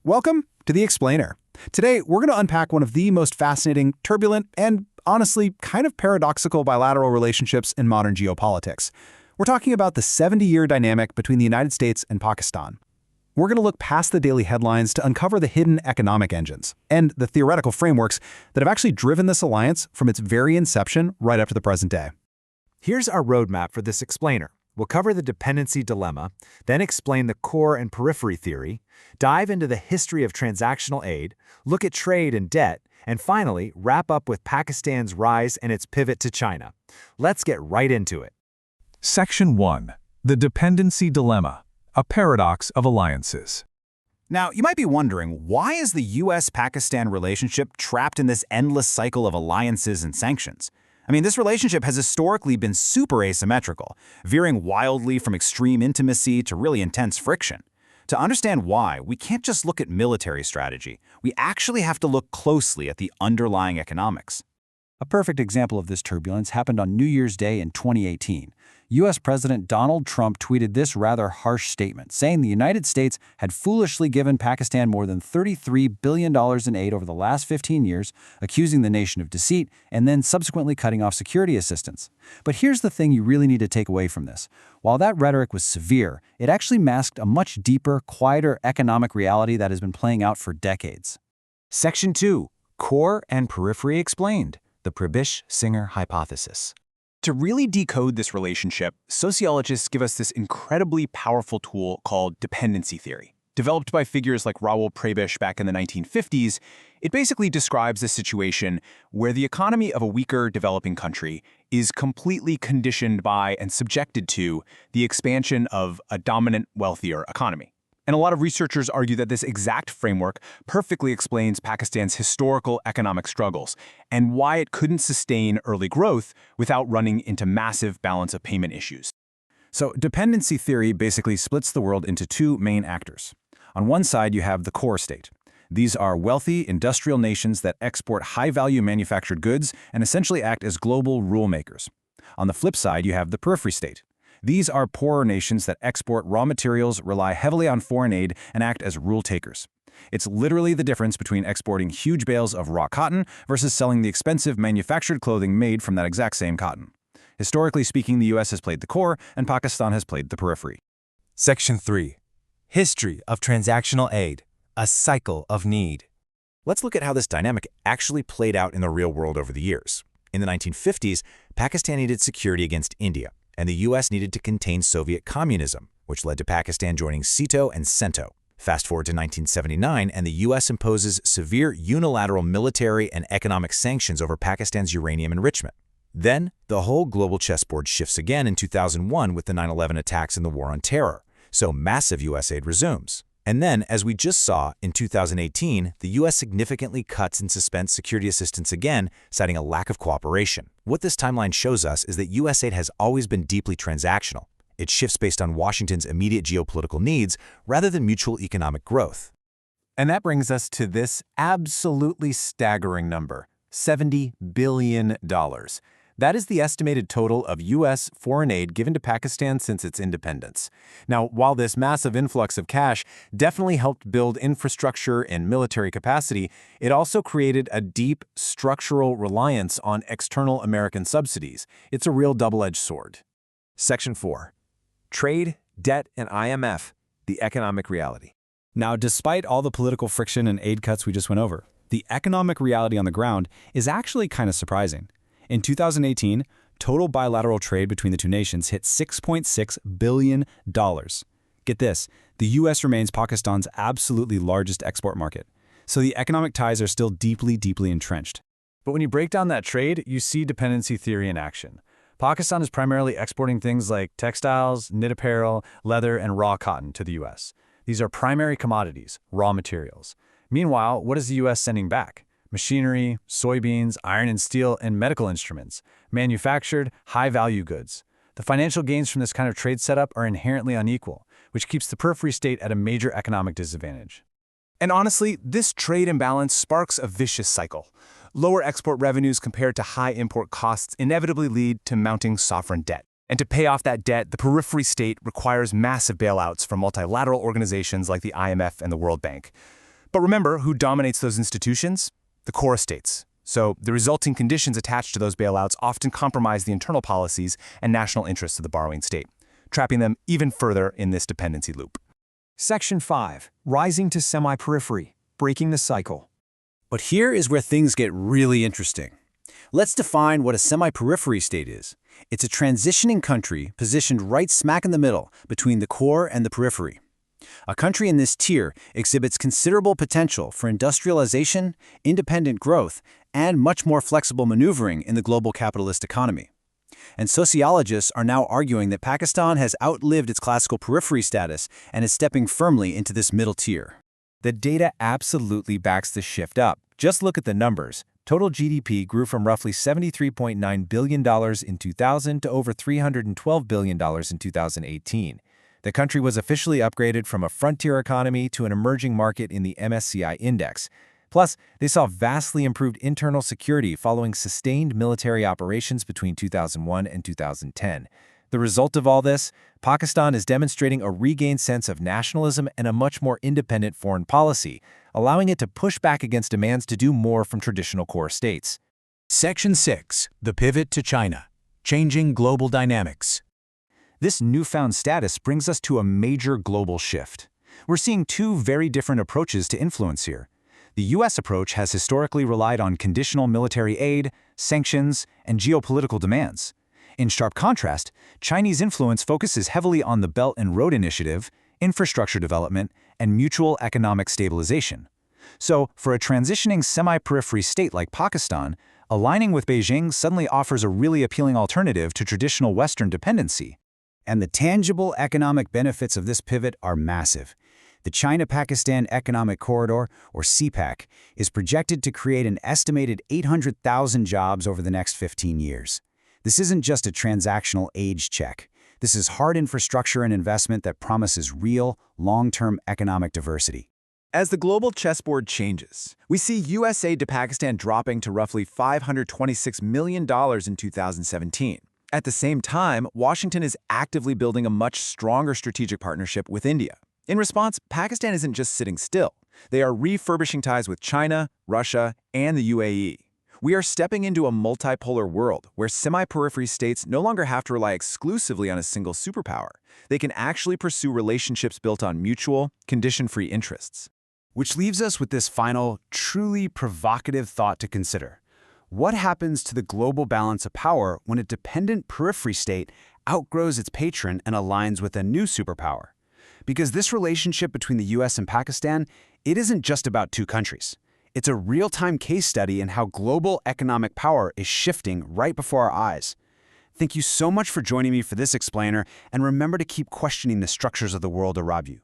Welcome to The Explainer. Today, we're going to unpack one of the most fascinating, turbulent, and honestly kind of paradoxical bilateral relationships in modern geopolitics. We're talking about the 70-year dynamic between the United States and Pakistan. We're going to look past the daily headlines to uncover the hidden economic engines and the theoretical frameworks that have actually driven this alliance from its very inception right up to the present day. Here's our roadmap for this explainer. We'll cover the dependency dilemma, then explain the core and periphery theory, dive into the history of transactional aid, look at trade and debt, and finally, wrap up with Pakistan's rise and its pivot to China. Let's get right into it. Section 1. The Dependency Dilemma, a Paradox of Alliances. Now, you might be wondering, why is the US-Pakistan relationship trapped in this endless cycle of alliances and sanctions? I mean, this relationship has historically been super asymmetrical, veering wildly from extreme intimacy to really intense friction. To understand why, we can't just look at military strategy. We actually have to look closely at the underlying economics. A perfect example of this turbulence happened on New Year's Day in 2018. U.S. President Donald Trump tweeted this rather harsh statement, saying the United States had foolishly given Pakistan more than $33 billion in aid over the last 15 years, accusing the nation of deceit, and then subsequently cutting off security assistance. But here's the thing you really need to take away from this. While that rhetoric was severe, it actually masked a much deeper, quieter economic reality that has been playing out for decades. Section 2. Core and Periphery Explained. The Prebisch-Singer Hypothesis. To really decode this relationship, sociologists give us this incredibly powerful tool called dependency theory. Developed by figures like Raoul Prebisch back in the 1950s, it basically describes a situation where the economy of a weaker developing country is completely conditioned by and subjected to the expansion of a dominant, wealthier economy. And a lot of researchers argue that this exact framework perfectly explains Pakistan's historical economic struggles and why it couldn't sustain early growth without running into massive balance of payment issues. So, dependency theory basically splits the world into two main actors. On one side, you have the core state. These are wealthy, industrial nations that export high-value manufactured goods and essentially act as global rule makers. On the flip side, you have the periphery state. These are poorer nations that export raw materials, rely heavily on foreign aid, and act as rule takers. It's literally the difference between exporting huge bales of raw cotton versus selling the expensive manufactured clothing made from that exact same cotton. Historically speaking, the US has played the core, and Pakistan has played the periphery. Section 3. History of Transactional Aid, a Cycle of Need. Let's look at how this dynamic actually played out in the real world over the years. In the 1950s, Pakistan needed security against India, and the U.S. needed to contain Soviet communism, which led to Pakistan joining SEATO and CENTO. Fast forward to 1979, and the U.S. imposes severe unilateral military and economic sanctions over Pakistan's uranium enrichment. Then, the whole global chessboard shifts again in 2001 with the 9/11 attacks and the War on Terror, so massive U.S. aid resumes. And then, as we just saw, in 2018, the U.S. significantly cuts and suspends security assistance again, citing a lack of cooperation. What this timeline shows us is that U.S. aid has always been deeply transactional. It shifts based on Washington's immediate geopolitical needs rather than mutual economic growth. And that brings us to this absolutely staggering number, $70 billion. That is the estimated total of U.S. foreign aid given to Pakistan since its independence. Now, while this massive influx of cash definitely helped build infrastructure and military capacity, it also created a deep structural reliance on external American subsidies. It's a real double-edged sword. Section 4. Trade, Debt, and IMF, the Economic Reality. Now, despite all the political friction and aid cuts we just went over, the economic reality on the ground is actually kind of surprising. In 2018, total bilateral trade between the two nations hit $6.6 billion. Get this, the U.S. remains Pakistan's absolutely largest export market, so the economic ties are still deeply, deeply entrenched. But when you break down that trade, you see dependency theory in action. Pakistan is primarily exporting things like textiles, knit apparel, leather, and raw cotton to the U.S. These are primary commodities, raw materials. Meanwhile, what is the U.S. sending back? Machinery, soybeans, iron and steel, and medical instruments, manufactured, high-value goods. The financial gains from this kind of trade setup are inherently unequal, which keeps the periphery state at a major economic disadvantage. And honestly, this trade imbalance sparks a vicious cycle. Lower export revenues compared to high import costs inevitably lead to mounting sovereign debt. And to pay off that debt, the periphery state requires massive bailouts from multilateral organizations like the IMF and the World Bank. But remember who dominates those institutions? The core states. So the resulting conditions attached to those bailouts often compromise the internal policies and national interests of the borrowing state, trapping them even further in this dependency loop. Section 5. Rising to semi-periphery, breaking the cycle. But here is where things get really interesting. Let's define what a semi-periphery state is. It's a transitioning country positioned right smack in the middle between the core and the periphery. A country in this tier exhibits considerable potential for industrialization, independent growth, and much more flexible maneuvering in the global capitalist economy. And sociologists are now arguing that Pakistan has outlived its classical periphery status and is stepping firmly into this middle tier. The data absolutely backs the shift up. Just look at the numbers. Total GDP grew from roughly $73.9 billion in 2000 to over $312 billion in 2018. The country was officially upgraded from a frontier economy to an emerging market in the MSCI index. Plus, they saw vastly improved internal security following sustained military operations between 2001 and 2010. The result of all this, Pakistan is demonstrating a regained sense of nationalism and a much more independent foreign policy, allowing it to push back against demands to do more from traditional core states. Section 6. The Pivot to China. Changing Global Dynamics. This newfound status brings us to a major global shift. We're seeing two very different approaches to influence here. The U.S. approach has historically relied on conditional military aid, sanctions, and geopolitical demands. In sharp contrast, Chinese influence focuses heavily on the Belt and Road Initiative, infrastructure development, and mutual economic stabilization. So, for a transitioning semi-periphery state like Pakistan, aligning with Beijing suddenly offers a really appealing alternative to traditional Western dependency. And the tangible economic benefits of this pivot are massive. The China-Pakistan Economic Corridor, or CPEC, is projected to create an estimated 800,000 jobs over the next 15 years. This isn't just a transactional age check. This is hard infrastructure and investment that promises real, long-term economic diversity. As the global chessboard changes, we see U.S. aid to Pakistan dropping to roughly $526 million in 2017. At the same time, Washington is actively building a much stronger strategic partnership with India. In response, Pakistan isn't just sitting still. They are refurbishing ties with China, Russia, and the UAE. We are stepping into a multipolar world where semi-periphery states no longer have to rely exclusively on a single superpower. They can actually pursue relationships built on mutual, condition-free interests. Which leaves us with this final, truly provocative thought to consider. What happens to the global balance of power when a dependent periphery state outgrows its patron and aligns with a new superpower? Because this relationship between the US and Pakistan, it isn't just about two countries. It's a real-time case study in how global economic power is shifting right before our eyes. Thank you so much for joining me for this explainer, and remember to keep questioning the structures of the world around you.